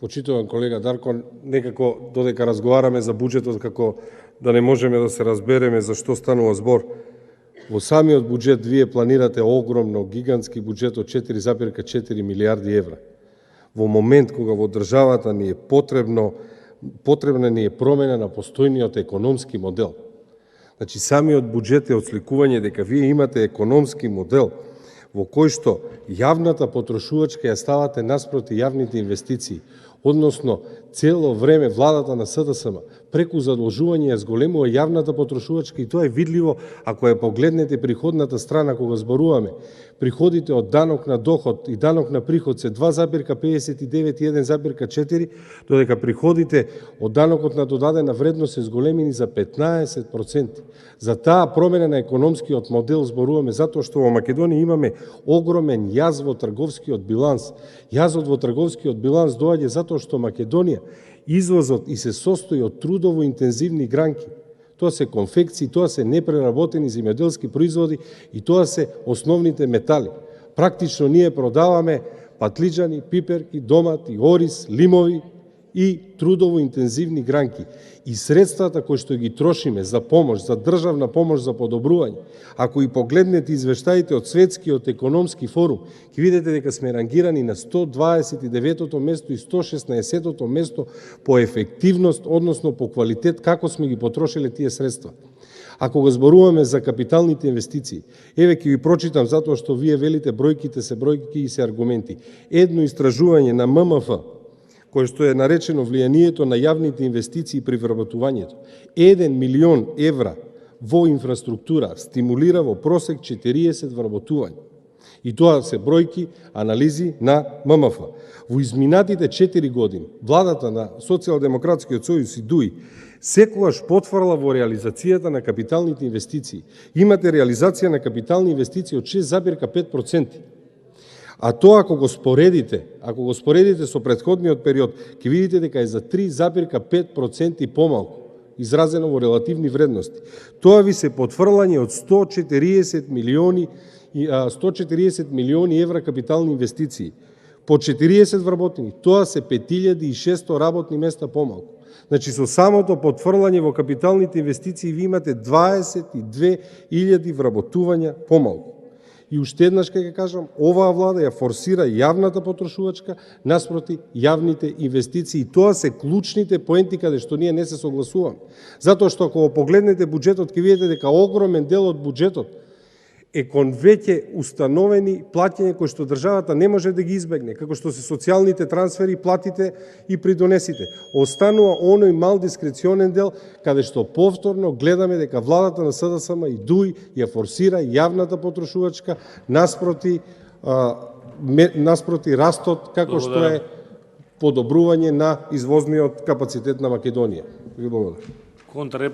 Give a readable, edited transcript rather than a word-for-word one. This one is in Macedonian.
Почитуван колега Дарко, некако додека разговараме за буџетот, како да не можеме да се разбереме за што станува збор. Во самиот буџет вие планирате огромно, гигантски буџет од 4,4 милиарди евра. Во момент кога во државата ни е потребна ни е промена на постојниот економски модел. Значи, самиот буџет е отсликување дека вие имате економски модел во кој што јавната потрошувачка ја ставате наспроти јавните инвестиции, односно цело време владата на СДСМ преку задолжување ја зголемува јавната потрошувачка и тоа е видливо ако ја погледнете приходната страна кога зборуваме. Приходите од данок на доход и данок на приход се 2,59 и 1,4, додека приходите од данокот на додадена вредност се зголемени за 15%. За таа промена на економскиот модел зборуваме затоа што во Македонија имаме огромен јаз во трговскиот биланс. Јазот во трговскиот биланс доаѓа затоа што Македонија извозот и се состои од трудово интензивни гранки. Тоа се конфекции, тоа се непреработени земјоделски производи и тоа се основните метали. Практично ние продаваме патлиџани, пиперки, домати, ориз, лимови и трудово интензивни гранки. И средствата кои што ги трошиме за помош, за државна помош за подобрување, ако и погледнете извештаите од Светскиот економски форум, ќе видите дека сме рангирани на 129-тото место и 116-тото место по ефективност, односно по квалитет, како сме ги потрошиле тие средства. Ако го зборуваме за капиталните инвестиции, еве ќе ви прочитам затоа што вие велите бројките се бројки и се аргументи. Едно истражување на ММФ, кој што е наречено влијанието на јавните инвестиции при вработувањето. 1 милион евра во инфраструктура стимулира во просек 40 вработувања. И тоа се бројки, анализи на ММФ. Во изминатите 4 години, владата на Социјалдемократскиот сојуз и ДУИ секогаш потврла во реализацијата на капиталните инвестиции. Имате реализација на капитални инвестиции од 6,5%. А тоа ако го споредите со претходниот период, ќе видите дека е за 3,5% помалку, изразено во релативни вредности. Тоа ви се потврлање од 140 милиони евра капитални инвестиции. По 40 вработени, тоа се 5600 работни места помалку. Значи, со самото потврлање во капиталните инвестиции ви имате 22.000 вработувања помалку. И уште еднаш ќе кажам, оваа влада ја форсира јавната потрошувачка наспроти јавните инвестиции. И тоа се клучните поенти каде што ние не се согласуваме. Затоа што ако погледнете буџетот, ќе видите дека огромен дел од буџетот е кон веќе установени плаќања кои што државата не може да ги избегне, како што се социјалните трансфери, платите и придонесите. Останува оној мал дискреционен дел каде што повторно гледаме дека владата на СДСМ и ДУИ ја форсира јавната потрошувачка наспроти растот како што е подобрување на извозниот капацитет на Македонија. Ви благодарам.